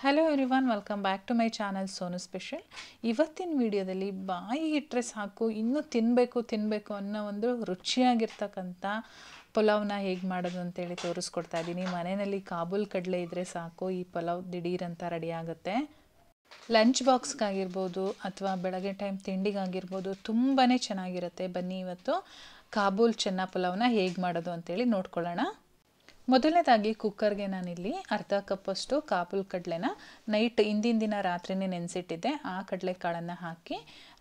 Hello everyone, welcome back to my channel Sonu special. ಇವತ್ತಿನ ವಿಡಿಯೋದಲ್ಲಿ ಬಾಯಿಗೆ ಇಟ್ಟರೆ ಸಾಕು ಇನ್ನೂ ತಿನ್ನಬೇಕು ಅನ್ನೋ ಒಂದು ರುಚಿಯಾಗಿರ್ತಕ್ಕಂಥ ಪಲಾವ್ನ ಹೇಗೆ ಮಾಡೋದು ಅಂತೇಳಿ ತೋರಿಸ್ಕೊಡ್ತಾ ಇದ್ದೀನಿ. ಮನೆಯಲ್ಲಿ ಕಾಬೂಲ್ ಕಡಲೆ ಇದ್ದರೆ ಸಾಕು, ಈ ಪಲಾವ್ ದಿಢೀರಂತ ರೆಡಿ ಆಗುತ್ತೆ. ಲಂಚ್ ಬಾಕ್ಸ್ಗಾಗಿರ್ಬೋದು ಅಥವಾ ಬೆಳಗ್ಗೆ ಟೈಮ್ ತಿಂಡಿಗಾಗಿರ್ಬೋದು ತುಂಬಾ ಚೆನ್ನಾಗಿರುತ್ತೆ. ಬನ್ನಿ ಇವತ್ತು ಕಾಬೂಲ್ ಚೆನ್ನ ಪಲಾವ್ನ ಹೇಗೆ ಮಾಡೋದು ಅಂತೇಳಿ ನೋಡ್ಕೊಳ್ಳೋಣ. ಮೊದಲನೇದಾಗಿ ಕುಕ್ಕರ್ಗೆ ನಾನಿಲ್ಲಿ ಅರ್ಧ ಕಪ್ಪಷ್ಟು ಕಾಬೂಲ್ ಕಡಲೆನ ನೈಟ್ ಹಿಂದಿನ ದಿನ ರಾತ್ರಿನೇ ನೆನೆಸಿಟ್ಟಿದ್ದೆ. ಆ ಕಡಲೆಕಾಳನ್ನು ಹಾಕಿ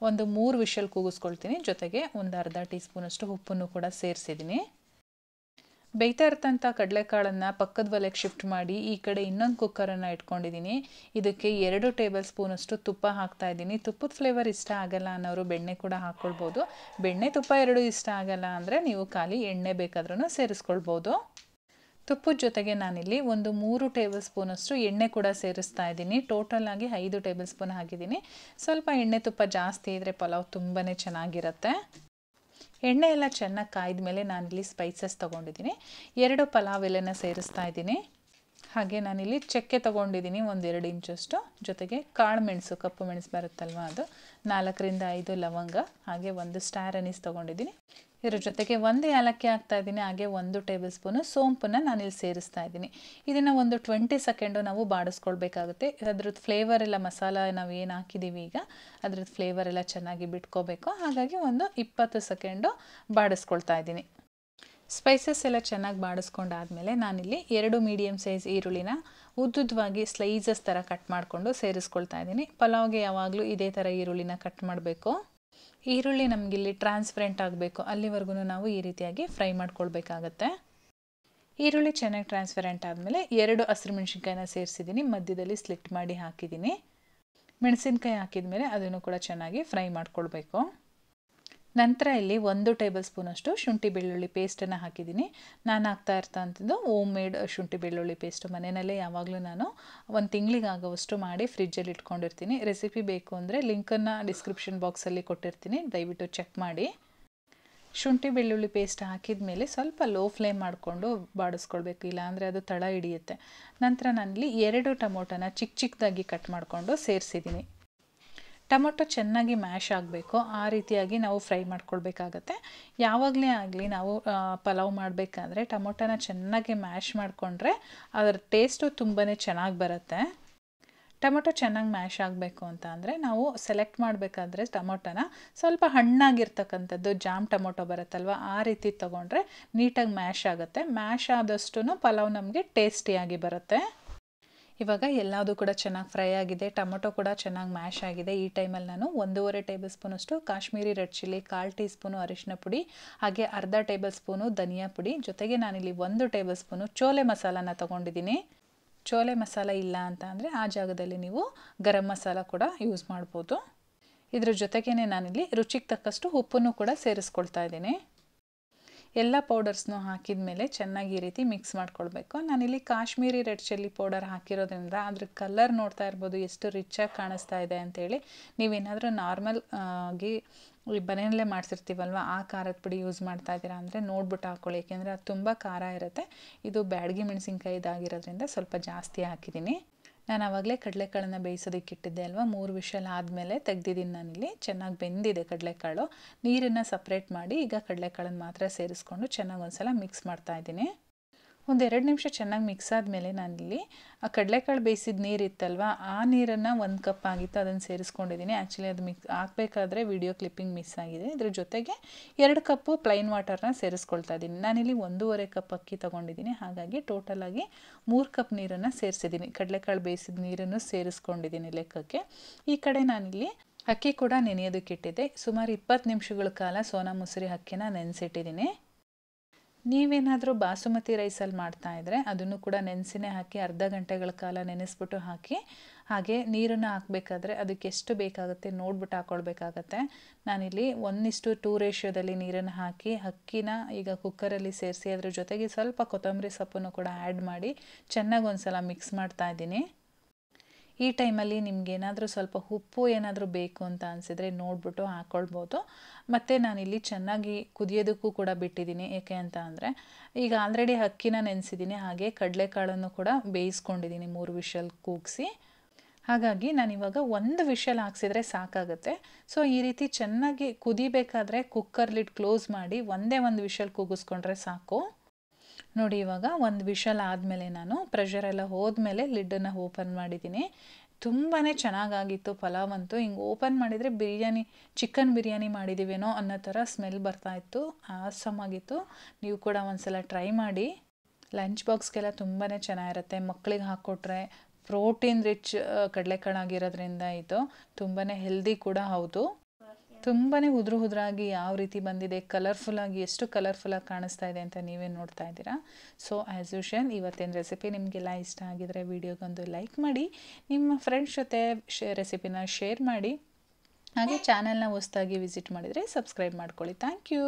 ಒಂದು 3 ವಿಷಲ್ ಕೂಗಿಸ್ಕೊಳ್ತೀನಿ. ಜೊತೆಗೆ ಒಂದು ಅರ್ಧ ಟೀ ಸ್ಪೂನಷ್ಟು ಉಪ್ಪನ್ನು ಕೂಡ ಸೇರಿಸಿದ್ದೀನಿ. ಬೇಯ್ತಾ ಇರ್ತಂಥ ಕಡಲೆಕಾಳನ್ನು ಪಕ್ಕದ ಒಲೆಗೆ ಶಿಫ್ಟ್ ಮಾಡಿ ಈ ಕಡೆ ಇನ್ನೊಂದು ಕುಕ್ಕರನ್ನು ಇಟ್ಕೊಂಡಿದ್ದೀನಿ. ಇದಕ್ಕೆ 2 ಟೇಬಲ್ ಸ್ಪೂನಷ್ಟು ತುಪ್ಪ ಹಾಕ್ತಾ ಇದ್ದೀನಿ. ತುಪ್ಪದ ಫ್ಲೇವರ್ ಇಷ್ಟ ಆಗಲ್ಲ ಅನ್ನೋರು ಬೆಣ್ಣೆ ಕೂಡ ಹಾಕ್ಕೊಳ್ಬೋದು. ಬೆಣ್ಣೆ ತುಪ್ಪ ಎರಡೂ ಇಷ್ಟ ಆಗಲ್ಲ ಅಂದರೆ ನೀವು ಖಾಲಿ ಎಣ್ಣೆ ಬೇಕಾದ್ರೂ ಸೇರಿಸ್ಕೊಳ್ಬೋದು. ತುಪ್ಪದ ಜೊತೆಗೆ ನಾನಿಲ್ಲಿ ಒಂದು 3 ಟೇಬಲ್ ಸ್ಪೂನಷ್ಟು ಎಣ್ಣೆ ಕೂಡ ಸೇರಿಸ್ತಾ ಇದ್ದೀನಿ. ಟೋಟಲ್ ಆಗಿ 5 ಟೇಬಲ್ ಸ್ಪೂನ್ ಹಾಕಿದ್ದೀನಿ. ಸ್ವಲ್ಪ ಎಣ್ಣೆ ತುಪ್ಪ ಜಾಸ್ತಿ ಇದ್ದರೆ ಪಲಾವ್ ತುಂಬಾ ಚೆನ್ನಾಗಿರುತ್ತೆ. ಎಣ್ಣೆ ಎಲ್ಲ ಚೆನ್ನಾಗಿ ಕಾಯ್ದ ಮೇಲೆ ನಾನಿಲ್ಲಿ ಸ್ಪೈಸಸ್ ತೊಗೊಂಡಿದ್ದೀನಿ. 2 ಪಲಾವ್ ಎಲೆನ ಸೇರಿಸ್ತಾ ಇದ್ದೀನಿ. ಹಾಗೆ ನಾನಿಲ್ಲಿ ಚಕ್ಕೆ ತೊಗೊಂಡಿದ್ದೀನಿ 1-2 ಇಂಚಷ್ಟು. ಜೊತೆಗೆ ಕಾಳು ಮೆಣಸು, ಕಪ್ಪು ಮೆಣಸು ಬರುತ್ತಲ್ವ, ಅದು 4ರಿಂದ 5 ಲವಂಗ, ಹಾಗೆ 1 ಸ್ಟಾರ್ ಅನೀಸ್ ತೊಗೊಂಡಿದ್ದೀನಿ. ಇದರ ಜೊತೆಗೆ 1 ಏಲಕ್ಕಿ ಹಾಕ್ತಾ ಇದ್ದೀನಿ. ಹಾಗೆ 1 ಟೇಬಲ್ ಸ್ಪೂನು ಸೋಂಪನ್ನು ನಾನಿಲ್ಲಿ ಸೇರಿಸ್ತಾ ಇದ್ದೀನಿ. ಇದನ್ನು ಒಂದು 20 ಸೆಕೆಂಡು ನಾವು ಬಾಡಿಸ್ಕೊಳ್ಬೇಕಾಗುತ್ತೆ. ಅದ್ರದ್ದು ಫ್ಲೇವರ್ ಎಲ್ಲ ಮಸಾಲ ನಾವು ಏನು ಹಾಕಿದ್ದೀವಿ ಈಗ ಅದ್ರದ್ದು ಫ್ಲೇವರ್ ಎಲ್ಲ ಚೆನ್ನಾಗಿ ಬಿಟ್ಕೋಬೇಕು. ಹಾಗಾಗಿ ಒಂದು 20 ಸೆಕೆಂಡು ಬಾಡಿಸ್ಕೊಳ್ತಾ ಇದ್ದೀನಿ. ಸ್ಪೈಸಸ್ ಎಲ್ಲ ಚೆನ್ನಾಗಿ ಬಾಡಿಸ್ಕೊಂಡಾದಮೇಲೆ ನಾನಿಲ್ಲಿ 2 ಮೀಡಿಯಮ್ ಸೈಜ್ ಈರುಳ್ಳಿನ ಉದ್ದುದ್ದವಾಗಿ ಸ್ಲೈಸಸ್ ಥರ ಕಟ್ ಮಾಡಿಕೊಂಡು ಸೇರಿಸ್ಕೊಳ್ತಾ ಇದ್ದೀನಿ. ಪಲಾವ್ಗೆ ಯಾವಾಗಲೂ ಇದೇ ಥರ ಈರುಳ್ಳಿನ ಕಟ್ ಮಾಡಬೇಕು. ಈರುಳ್ಳಿ ನಮಗಿಲ್ಲಿ ಟ್ರಾನ್ಸ್ಪರೆಂಟ್ ಆಗಬೇಕು, ಅಲ್ಲಿವರೆಗೂ ನಾವು ಈ ರೀತಿಯಾಗಿ ಫ್ರೈ ಮಾಡ್ಕೊಳ್ಬೇಕಾಗತ್ತೆ. ಈರುಳ್ಳಿ ಚೆನ್ನಾಗಿ ಟ್ರಾನ್ಸ್ಪರೆಂಟ್ ಆದಮೇಲೆ 2 ಹಸಿರು ಮೆಣಸಿನ್ಕಾಯಿನ ಸೇರಿಸಿದ್ದೀನಿ. ಮಧ್ಯದಲ್ಲಿ ಸ್ಲಿಟ್ ಮಾಡಿ ಹಾಕಿದ್ದೀನಿ. ಮೆಣಸಿನ್ಕಾಯಿ ಹಾಕಿದ ಮೇಲೆ ಅದನ್ನು ಕೂಡ ಚೆನ್ನಾಗಿ ಫ್ರೈ ಮಾಡ್ಕೊಳ್ಬೇಕು. ನಂತರ ಇಲ್ಲಿ 1 ಟೇಬಲ್ ಸ್ಪೂನಷ್ಟು ಶುಂಠಿ ಬೆಳ್ಳುಳ್ಳಿ ಪೇಸ್ಟನ್ನು ಹಾಕಿದ್ದೀನಿ. ನಾನು ಹಾಕ್ತಾ ಇರ್ತಂಥದ್ದು ಹೋಮ್ ಮೇಡ್ ಶುಂಠಿ ಬೆಳ್ಳುಳ್ಳಿ ಪೇಸ್ಟು. ಮನೆಯಲ್ಲೇ ಯಾವಾಗಲೂ ನಾನು 1 ತಿಂಗಳಿಗಾಗುವಷ್ಟು ಮಾಡಿ ಫ್ರಿಜ್ಜಲ್ಲಿ ಇಟ್ಕೊಂಡಿರ್ತೀನಿ. ರೆಸಿಪಿ ಬೇಕು ಅಂದರೆ ಲಿಂಕನ್ನು ಡಿಸ್ಕ್ರಿಪ್ಷನ್ ಬಾಕ್ಸಲ್ಲಿ ಕೊಟ್ಟಿರ್ತೀನಿ, ದಯವಿಟ್ಟು ಚೆಕ್ ಮಾಡಿ. ಶುಂಠಿ ಬೆಳ್ಳುಳ್ಳಿ ಪೇಸ್ಟ್ ಹಾಕಿದ ಮೇಲೆ ಸ್ವಲ್ಪ ಲೋ ಫ್ಲೇಮ್ ಮಾಡಿಕೊಂಡು ಬಾಡಿಸ್ಕೊಳ್ಬೇಕು, ಇಲ್ಲಾಂದರೆ ಅದು ತಳ ಹಿಡಿಯುತ್ತೆ. ನಂತರ ನಾನಿಲ್ಲಿ 2 ಟೊಮೊಟೊನ ಚಿಕ್ಕದಾಗಿ ಕಟ್ ಮಾಡಿಕೊಂಡು ಸೇರಿಸಿದ್ದೀನಿ. ಟೊಮೊಟೊ ಚೆನ್ನಾಗಿ ಮ್ಯಾಶ್ ಆಗಬೇಕು, ಆ ರೀತಿಯಾಗಿ ನಾವು ಫ್ರೈ ಮಾಡ್ಕೊಳ್ಬೇಕಾಗತ್ತೆ. ಯಾವಾಗಲೇ ಆಗಲಿ ನಾವು ಪಲಾವ್ ಮಾಡಬೇಕಾದ್ರೆ ಟೊಮೊಟೊನ ಚೆನ್ನಾಗಿ ಮ್ಯಾಶ್ ಮಾಡಿಕೊಂಡ್ರೆ ಅದರ ಟೇಸ್ಟು ತುಂಬಾ ಚೆನ್ನಾಗಿ ಬರುತ್ತೆ. ಟೊಮೊಟೊ ಚೆನ್ನಾಗಿ ಮ್ಯಾಶ್ ಆಗಬೇಕು ಅಂತ ಅಂದರೆ ನಾವು ಸೆಲೆಕ್ಟ್ ಮಾಡಬೇಕಾದ್ರೆ ಟೊಮೊಟೊನ ಸ್ವಲ್ಪ ಹಣ್ಣಾಗಿರ್ತಕ್ಕಂಥದ್ದು, ಜಾಮ್ ಟೊಮೊಟೊ ಬರುತ್ತಲ್ವ, ಆ ರೀತಿ ತೊಗೊಂಡ್ರೆ ನೀಟಾಗಿ ಮ್ಯಾಶ್ ಆಗುತ್ತೆ. ಮ್ಯಾಶ್ ಆದಷ್ಟು ಪಲಾವ್ ನಮಗೆ ಟೇಸ್ಟಿಯಾಗಿ ಬರುತ್ತೆ. ಇವಾಗ ಎಲ್ಲದೂ ಕೂಡ ಚೆನ್ನಾಗಿ ಫ್ರೈ ಆಗಿದೆ, ಟೊಮೊಟೊ ಕೂಡ ಚೆನ್ನಾಗಿ ಮ್ಯಾಶ್ ಆಗಿದೆ. ಈ ಟೈಮಲ್ಲಿ ನಾನು 1.5 ಟೇಬಲ್ ಸ್ಪೂನಷ್ಟು Kashmiri red chilli, 1/4 tea spoon ಅರಿಶಿನ ಪುಡಿ, ಹಾಗೆ ಅರ್ಧ ಟೇಬಲ್ ಸ್ಪೂನು ಧನಿಯಾ ಪುಡಿ, ಜೊತೆಗೆ ನಾನಿಲ್ಲಿ 1 ಟೇಬಲ್ ಸ್ಪೂನು ಚೋಲೆ ಮಸಾಲಾನ ತೊಗೊಂಡಿದ್ದೀನಿ. ಚೋಲೆ ಮಸಾಲ ಇಲ್ಲ ಅಂತ ಅಂದರೆ ಆ ಜಾಗದಲ್ಲಿ ನೀವು ಗರಂ ಮಸಾಲ ಕೂಡ ಯೂಸ್ ಮಾಡ್ಬೋದು. ಇದ್ರ ಜೊತೆಗೇ ನಾನಿಲ್ಲಿ ರುಚಿಗೆ ತಕ್ಕಷ್ಟು ಉಪ್ಪನ್ನು ಕೂಡ ಸೇರಿಸ್ಕೊಳ್ತಾ ಇದ್ದೀನಿ. ಎಲ್ಲ ಪೌಡರ್ಸ್ನೂ ಹಾಕಿದ ಮೇಲೆ ಚೆನ್ನಾಗಿ ಈ ರೀತಿ ಮಿಕ್ಸ್ ಮಾಡ್ಕೊಳ್ಬೇಕು. ನಾನಿಲ್ಲಿ ಕಾಶ್ಮೀರಿ ರೆಡ್ ಚಿಲ್ಲಿ ಪೌಡರ್ ಹಾಕಿರೋದ್ರಿಂದ ಅದ್ರ ಕಲರ್ ನೋಡ್ತಾ ಇರ್ಬೋದು ಎಷ್ಟು ರಿಚಾಗಿ ಕಾಣಿಸ್ತಾ ಇದೆ ಅಂಥೇಳಿ. ನೀವೇನಾದರೂ ನಾರ್ಮಲ್ ಆಗಿ ಮನೆಯಲ್ಲೇ ಮಾಡಿಸಿರ್ತೀವಲ್ವ ಆ ಖಾರದ ಪುಡಿ ಯೂಸ್ ಮಾಡ್ತಾ ಇದ್ದೀರಾ ಅಂದರೆ ನೋಡ್ಬಿಟ್ಟು ಹಾಕ್ಕೊಳ್ಳಿ, ಏಕೆಂದರೆ ಅದು ತುಂಬ ಖಾರ ಇರುತ್ತೆ. ಇದು ಬ್ಯಾಡಗಿ ಮೆಣಸಿನ್ಕಾಯಿ ಇದಾಗಿರೋದ್ರಿಂದ ಸ್ವಲ್ಪ ಜಾಸ್ತಿ ಹಾಕಿದ್ದೀನಿ. ನಾನು ಆವಾಗಲೇ ಕಡಲೆಕಾಳನ್ನು ಬೇಯಿಸೋದಕ್ಕೆ ಇಟ್ಟಿದ್ದೆ ಅಲ್ವಾ, 3 ವಿಷಲ್ ಆದಮೇಲೆ ತೆಗ್ದಿದ್ದೀನಿ. ನಾನಿಲ್ಲಿ ಚೆನ್ನಾಗಿ ಬೆಂದಿದೆ ಕಡಲೆಕಾಳು. ನೀರನ್ನು ಸಪ್ರೇಟ್ ಮಾಡಿ ಈಗ ಕಡಲೆಕಾಳನ್ನು ಮಾತ್ರ ಸೇರಿಸ್ಕೊಂಡು ಚೆನ್ನಾಗಿ ಒಂದ್ಸಲ ಮಿಕ್ಸ್ ಮಾಡ್ತಾಯಿದ್ದೀನಿ. 1-2 ನಿಮಿಷ ಚೆನ್ನಾಗಿ ಮಿಕ್ಸ್ ಆದಮೇಲೆ ನಾನಿಲ್ಲಿ ಆ ಕಡಲೆಕಾಳು ಬೇಯಿಸಿದ ನೀರು ಇತ್ತಲ್ವ, ಆ ನೀರನ್ನು 1 ಕಪ್ ಆಗಿತ್ತು, ಅದನ್ನು ಸೇರಿಸ್ಕೊಂಡಿದ್ದೀನಿ. ಆ್ಯಕ್ಚುಲಿ ಅದು ಹಾಕಬೇಕಾದ್ರೆ ವಿಡಿಯೋ ಕ್ಲಿಪ್ಪಿಂಗ್ ಮಿಸ್ ಆಗಿದೆ. ಇದ್ರ ಜೊತೆಗೆ 2 ಕಪ್ಪು ಪ್ಲೈನ್ ವಾಟರ್ನ ಸೇರಿಸ್ಕೊಳ್ತಾ ಇದ್ದೀನಿ. ನಾನಿಲ್ಲಿ 1.5 ಕಪ್ ಅಕ್ಕಿ ತೊಗೊಂಡಿದ್ದೀನಿ, ಹಾಗಾಗಿ ಟೋಟಲಾಗಿ 3 ಕಪ್ ನೀರನ್ನು ಸೇರಿಸಿದ್ದೀನಿ. ಕಡಲೆಕಾಳು ಬೇಯಿಸಿದ ನೀರನ್ನು ಸೇರಿಸ್ಕೊಂಡಿದ್ದೀನಿ ಲೆಕ್ಕಕ್ಕೆ. ಈ ಕಡೆ ನಾನಿಲ್ಲಿ ಅಕ್ಕಿ ಕೂಡ ನೆನೆಯೋದಕ್ಕೆ ಇಟ್ಟಿದ್ದೆ. ಸುಮಾರು 20 ನಿಮಿಷಗಳ ಕಾಲ ಸೋನಾ ಮಸೂರಿ ಅಕ್ಕಿನ ನೆನೆಸಿಟ್ಟಿದ್ದೀನಿ. ನೀವೇನಾದರೂ ಬಾಸುಮತಿ ರೈಸಲ್ಲಿ ಮಾಡ್ತಾಯಿದ್ರೆ ಅದನ್ನು ಕೂಡ ನೆನೆಸಿನೇ ಹಾಕಿ ಅರ್ಧ ಗಂಟೆಗಳ ಕಾಲ ನೆನೆಸ್ಬಿಟ್ಟು ಹಾಕಿ. ಹಾಗೆ ನೀರನ್ನು ಹಾಕಬೇಕಾದ್ರೆ ಅದಕ್ಕೆ ಎಷ್ಟು ಬೇಕಾಗುತ್ತೆ ನೋಡ್ಬಿಟ್ಟು ಹಾಕ್ಕೊಳ್ಬೇಕಾಗತ್ತೆ. ನಾನಿಲ್ಲಿ 1:2 ರೇಷಿಯೋದಲ್ಲಿ ನೀರನ್ನು ಹಾಕಿ ಅಕ್ಕಿನ ಈಗ ಕುಕ್ಕರಲ್ಲಿ ಸೇರಿಸಿ ಅದ್ರ ಜೊತೆಗೆ ಸ್ವಲ್ಪ ಕೊತ್ತಂಬರಿ ಸೊಪ್ಪನ್ನು ಕೂಡ ಆ್ಯಡ್ ಮಾಡಿ ಚೆನ್ನಾಗಿ ಒಂದ್ಸಲ ಮಿಕ್ಸ್ ಮಾಡ್ತಾಯಿದ್ದೀನಿ. ಈ ಟೈಮಲ್ಲಿ ನಿಮಗೇನಾದರೂ ಸ್ವಲ್ಪ ಉಪ್ಪು ಏನಾದರೂ ಬೇಕು ಅಂತ ಅನಿಸಿದರೆ ನೋಡಿಬಿಟ್ಟು ಹಾಕ್ಕೊಳ್ಬೋದು. ಮತ್ತು ನಾನಿಲ್ಲಿ ಚೆನ್ನಾಗಿ ಕುದಿಯೋದಕ್ಕೂ ಕೂಡ ಬಿಟ್ಟಿದ್ದೀನಿ. ಏಕೆ ಅಂತ ಅಂದರೆ ಈಗ ಆಲ್ರೆಡಿ ಅಕ್ಕಿನ ನೆನೆಸಿದ್ದೀನಿ, ಹಾಗೆ ಕಡಲೆಕಾಳನ್ನು ಕೂಡ ಬೇಯಿಸ್ಕೊಂಡಿದ್ದೀನಿ 3 ವಿಷಲ್ ಕೂಗಿಸಿ. ಹಾಗಾಗಿ ನಾನಿವಾಗ ಒಂದು ವಿಷಲ್ ಹಾಕ್ಸಿದ್ರೆ ಸಾಕಾಗುತ್ತೆ. ಸೊ ಈ ರೀತಿ ಚೆನ್ನಾಗಿ ಕುದಿಬೇಕಾದ್ರೆ ಕುಕ್ಕರ್ ಲಿಡ್ ಕ್ಲೋಸ್ ಮಾಡಿ ಒಂದೇ ಒಂದು ವಿಷಲ್ ಕೂಗಿಸ್ಕೊಂಡ್ರೆ ಸಾಕು. ನೋಡಿ ಇವಾಗ ಒಂದು ವಿಷಲ್ ಆದಮೇಲೆ ನಾನು ಪ್ರೆಷರ್ ಎಲ್ಲ ಹೋದ್ಮೇಲೆ ಲಿಡ್ಡನ್ನು ಓಪನ್ ಮಾಡಿದ್ದೀನಿ. ತುಂಬಾ ಚೆನ್ನಾಗಾಗಿತ್ತು ಪಲಾವ್ ಅಂತೂ. ಹಿಂಗೆ ಓಪನ್ ಮಾಡಿದರೆ ಬಿರಿಯಾನಿ, ಚಿಕನ್ ಬಿರಿಯಾನಿ ಮಾಡಿದ್ದೀವೇನೋ ಅನ್ನೋ ಥರ ಸ್ಮೆಲ್ ಬರ್ತಾಯಿತ್ತು. ಆಸಮ್ ಆಗಿತ್ತು. ನೀವು ಕೂಡ ಒಂದ್ಸಲ ಟ್ರೈ ಮಾಡಿ. ಲಂಚ್ ಬಾಕ್ಸ್ಗೆಲ್ಲ ತುಂಬಾ ಚೆನ್ನಾಗಿರುತ್ತೆ. ಮಕ್ಕಳಿಗೆ ಹಾಕ್ಕೊಟ್ರೆ ಪ್ರೋಟೀನ್ ರಿಚ್ ಕಡಲೆಕಾಳು ಆಗಿರೋದ್ರಿಂದ ಇದು ತುಂಬಾ ಹೆಲ್ದಿ ಕೂಡ ಹೌದು. ತುಂಬಾ ಉದುರಾಗಿ ಯಾವ ರೀತಿ ಬಂದಿದೆ, ಕಲರ್ಫುಲ್ಲಾಗಿ ಎಷ್ಟು ಕಲರ್ಫುಲ್ಲಾಗಿ ಕಾಣಿಸ್ತಾ ಇದೆ ಅಂತ ನೀವೇ ನೋಡ್ತಾ ಇದ್ದೀರಾ. ಸೊ ಆ್ಯಸ್ ಯೂಶುವಲ್ ಇವತ್ತಿನ ರೆಸಿಪಿ ನಿಮಗೆಲ್ಲ ಇಷ್ಟ ಆಗಿದರೆ ವಿಡಿಯೋಗೊಂದು ಲೈಕ್ ಮಾಡಿ, ನಿಮ್ಮ ಫ್ರೆಂಡ್ಸ್ ಜೊತೆ ರೆಸಿಪಿನ ಶೇರ್ ಮಾಡಿ, ಹಾಗೆ ಚಾನಲ್ನ ಹೊಸದಾಗಿ ವಿಸಿಟ್ ಮಾಡಿದರೆ ಸಬ್ಸ್ಕ್ರೈಬ್ ಮಾಡ್ಕೊಳ್ಳಿ. Thank you.